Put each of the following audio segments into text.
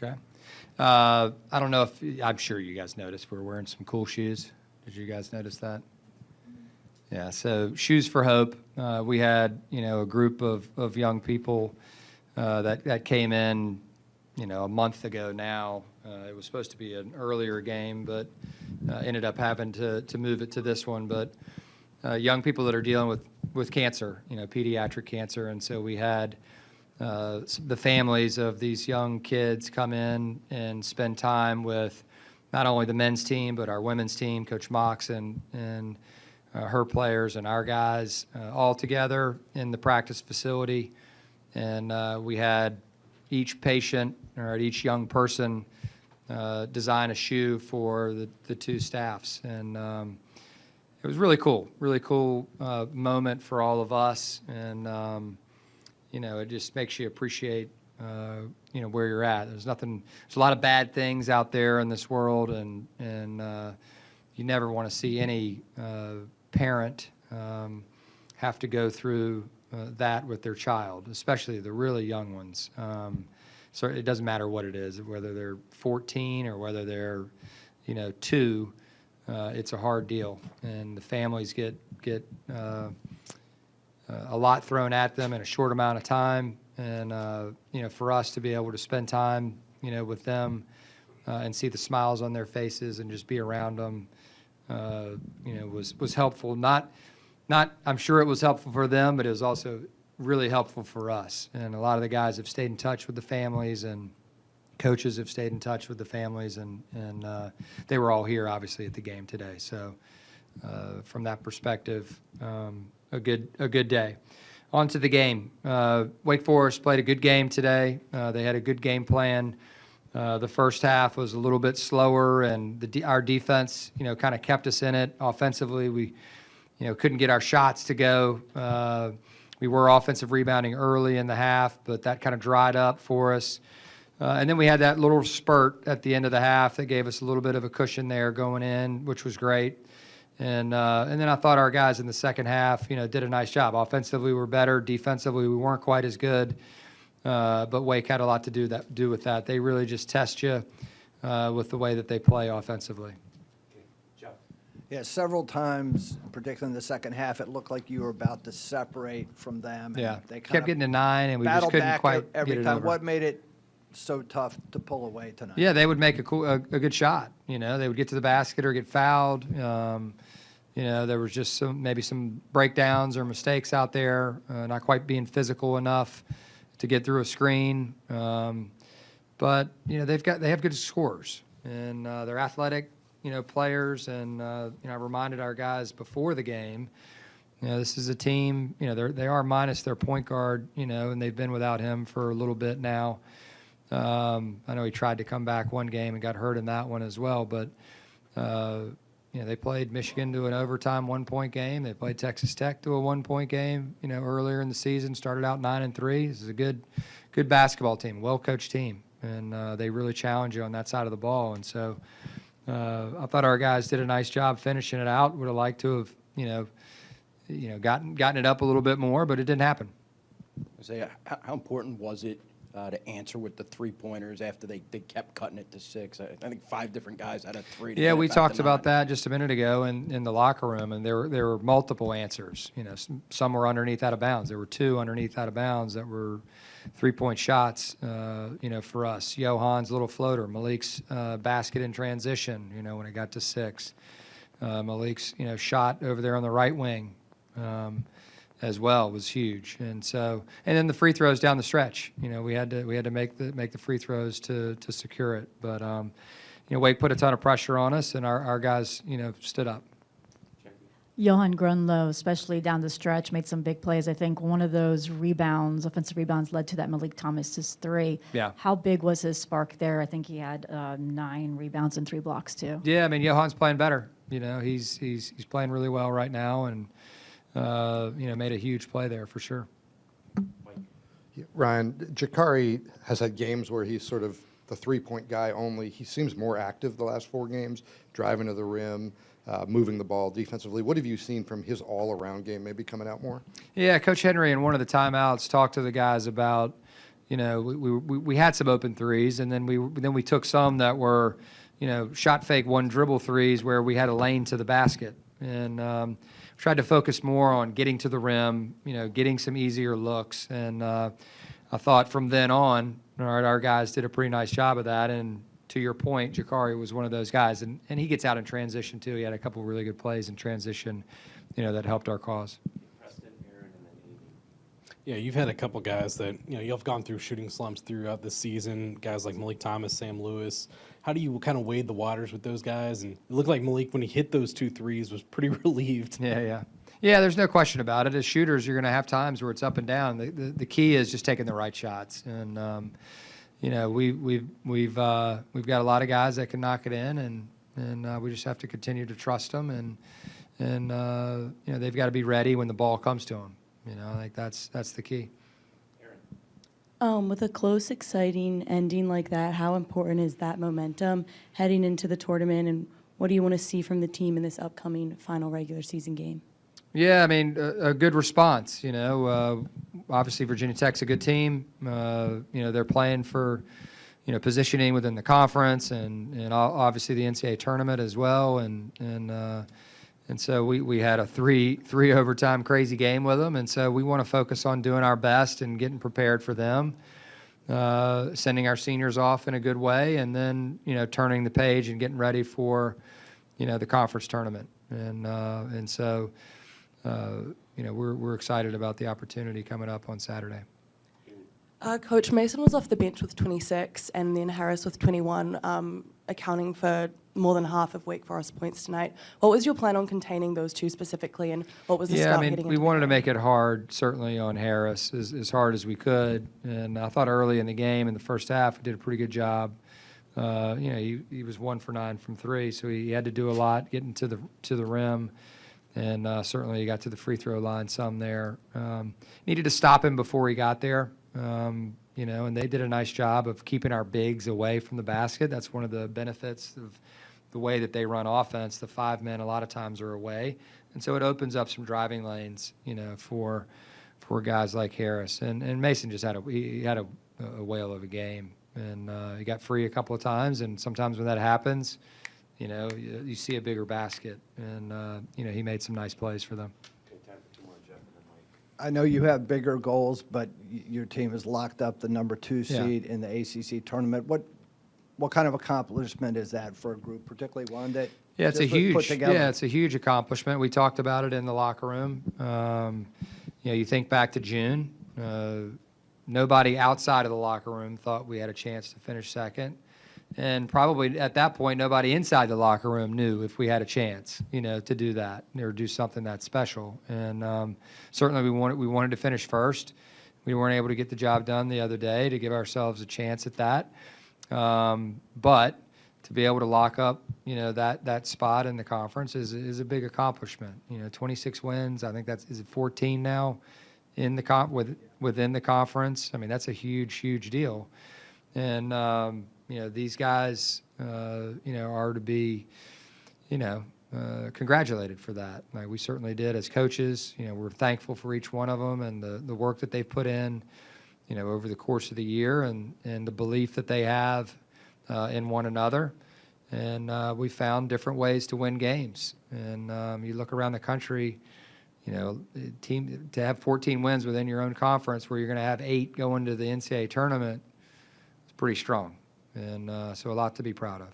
Okay. I don't know if, I'm sure you guys noticed we're wearing some cool shoes. Did you guys notice that? Yeah, so Shoes for Hope. We had, a group of young people that came in, a month ago now. It was supposed to be an earlier game, but ended up having to move it to this one. But young people that are dealing with cancer, pediatric cancer. And so we had the families of these young kids come in and spend time with not only the men's team, but our women's team, Coach Mox and her players and our guys all together in the practice facility. And we had each patient or each young person design a shoe for the two staffs. And it was really cool moment for all of us. And, it just makes you appreciate, where you're at. There's a lot of bad things out there in this world, and you never want to see any parent have to go through that with their child, especially the really young ones. So it doesn't matter what it is, whether they're 14 or whether they're, 2. It's a hard deal, and the families get a lot thrown at them in a short amount of time. And for us to be able to spend time, with them and see the smiles on their faces and just be around them, was helpful. Not I'm sure it was helpful for them, but it was also really helpful for us. And a lot of the guys have stayed in touch with the families, and coaches have stayed in touch with the families, and they were all here, obviously, at the game today. So from that perspective, a good day. On to the game. Wake Forest played a good game today. They had a good game plan. The first half was a little bit slower, and our defense, kind of kept us in it. Offensively, we, couldn't get our shots to go. We were offensive rebounding early in the half, but that kind of dried up for us. And then we had that little spurt at the end of the half that gave us a little bit of a cushion there going in, which was great. And then I thought our guys in the second half, did a nice job. Offensively, we were better. Defensively, we weren't quite as good. But Wake had a lot to do with that. They really just test you with the way that they play offensively. Yeah, several times, particularly in the second half, it looked like you were about to separate from them. Yeah, they kept getting to 9, and we just couldn't quite every get it time. over. What made it so tough to pull away tonight? Yeah, they would make a good shot. They would get to the basket or get fouled. There was just maybe some breakdowns or mistakes out there, not quite being physical enough to get through a screen. But they have good scorers, and they're athletic, players. And I reminded our guys before the game, this is a team. They are minus their point guard, and they've been without him for a little bit now. I know he tried to come back one game and got hurt in that one as well, but they played Michigan to an overtime 1-point game. They played Texas Tech to a 1-point game, earlier in the season. Started out 9-3. This is a good basketball team, well-coached team, and they really challenge you on that side of the ball. And so I thought our guys did a nice job finishing it out. Would have liked to have, gotten it up a little bit more, but it didn't happen. How important was it to answer with the three-pointers after they kept cutting it to 6? I think 5 different guys had a 3. Yeah, we talked about that just a minute ago in the locker room, and there were multiple answers. Some were underneath out of bounds. There were 2 underneath out of bounds that were 3-point shots, for us. Johan's little floater, Malik's basket in transition, when it got to 6. Malik's, shot over there on the right wing. As well was huge, and then the free throws down the stretch. We had to make the free throws to secure it. But Wake put a ton of pressure on us, and our guys stood up. Johan Grunlow, especially down the stretch, made some big plays. I think one of those offensive rebounds, led to that Malik Thomas's 3. Yeah. How big was his spark there? I think he had 9 rebounds and 3 blocks too. Yeah, I mean Johan's playing better. He's playing really well right now, and. Made a huge play there for sure. Ryan, Jakari has had games where he's sort of the 3-point guy only. He seems more active the last 4 games, driving to the rim, moving the ball defensively. What have you seen from his all-around game maybe coming out more? Yeah, Coach Henry in one of the timeouts talked to the guys about, we had some open threes, and then we took some that were, shot fake one dribble threes where we had a lane to the basket, and tried to focus more on getting to the rim, getting some easier looks, and I thought from then on, all right, our guys did a pretty nice job of that, and to your point, Jakari was one of those guys, and he gets out in transition too. He had a couple really good plays in transition, that helped our cause. Yeah, you've had a couple guys that, you've gone through shooting slumps throughout the season, guys like Malik Thomas, Sam Lewis. How do you kind of wade the waters with those guys? And it looked like Malik, when he hit those 2 threes, was pretty relieved. Yeah. Yeah, there's no question about it. As shooters, you're going to have times where it's up and down. The key is just taking the right shots. And, we've got a lot of guys that can knock it in, and we just have to continue to trust them. And they've got to be ready when the ball comes to them. I think that's the key. With a close, exciting ending like that, how important is that momentum heading into the tournament, and what do you want to see from the team in this upcoming final regular season game? Yeah, I mean, a good response. Obviously Virginia Tech's a good team. They're playing for, positioning within the conference, and obviously the NCAA tournament as well. And so we had a three overtime crazy game with them, and so we want to focus on doing our best and getting prepared for them, sending our seniors off in a good way, and then turning the page and getting ready for the conference tournament. And so we're excited about the opportunity coming up on Saturday. Coach, Mason was off the bench with 26 and then Harris with 21, accounting for more than half of Wake Forest points tonight. What was your plan on containing those two specifically, and what was the scout heading we into wanted the to game? make it hard, certainly on Harris, as hard as we could. And I thought early in the game, in the first half, we did a pretty good job. He was 1 for 9 from 3, so he had to do a lot getting to the rim. And certainly he got to the free throw line some there. Needed to stop him before he got there, and they did a nice job of keeping our bigs away from the basket. That's one of the benefits of the way that they run offense. The 5 men a lot of times are away, and so it opens up some driving lanes, for guys like Harris. And Mason just had a whale of a game, and he got free a couple of times, and sometimes when that happens, you see a bigger basket, and he made some nice plays for them. I know you have bigger goals, but your team has locked up the number 2 seed in the ACC tournament. What kind of accomplishment is that for a group, particularly one that it's just was put together? it's a huge accomplishment. We talked about it in the locker room. You think back to June, nobody outside of the locker room thought we had a chance to finish second. And probably at that point, nobody inside the locker room knew if we had a chance, to do that or do something that special. And certainly we wanted to finish first. We weren't able to get the job done the other day to give ourselves a chance at that. But to be able to lock up, that spot in the conference is a big accomplishment. 26 wins. I think is it 14 now in the within the conference. I mean, that's a huge deal. And these guys, are to be, congratulated for that. Like we certainly did as coaches. We're thankful for each one of them and the work that they've put in, over the course of the year, and the belief that they have in one another. And we found different ways to win games. And you look around the country, team to have 14 wins within your own conference, where you're going to have 8 going to the NCAA tournament, it's pretty strong. And so a lot to be proud of.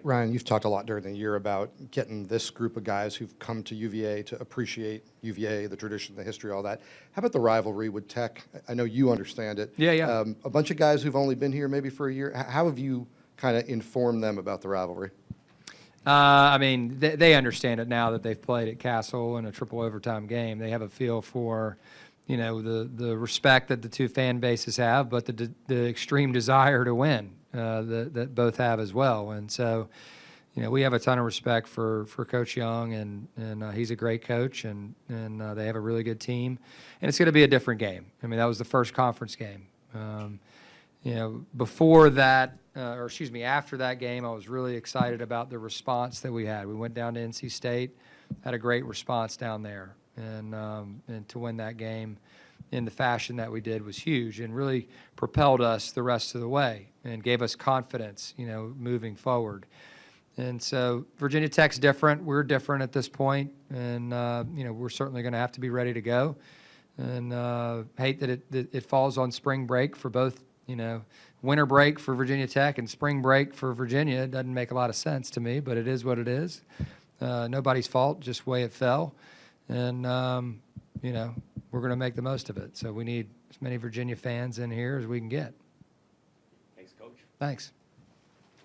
Ryan, you've talked a lot during the year about getting this group of guys who've come to UVA to appreciate UVA, the tradition, the history, all that. How about the rivalry with Tech? I know you understand it. Yeah. A bunch of guys who've only been here maybe for a year. How have you kind of informed them about the rivalry? They understand it now that they've played at Castle in a triple overtime game. They have a feel for the respect that the two fan bases have, but the extreme desire to win that both have as well. And so, we have a ton of respect for Coach Young, and he's a great coach, and they have a really good team. And it's going to be a different game. That was the first conference game. Before that, after that game, I was really excited about the response that we had. We went down to NC State, had a great response down there. And to win that game, in the fashion that we did was huge and really propelled us the rest of the way and gave us confidence, moving forward. And so Virginia Tech's different. We're different at this point, and we're certainly going to have to be ready to go. And hate that it falls on spring break for both, winter break for Virginia Tech and spring break for Virginia. It doesn't make a lot of sense to me, but it is what it is. Nobody's fault, just the way it fell. And, we're going to make the most of it. So we need as many Virginia fans in here as we can get. Thanks, Coach. Thanks.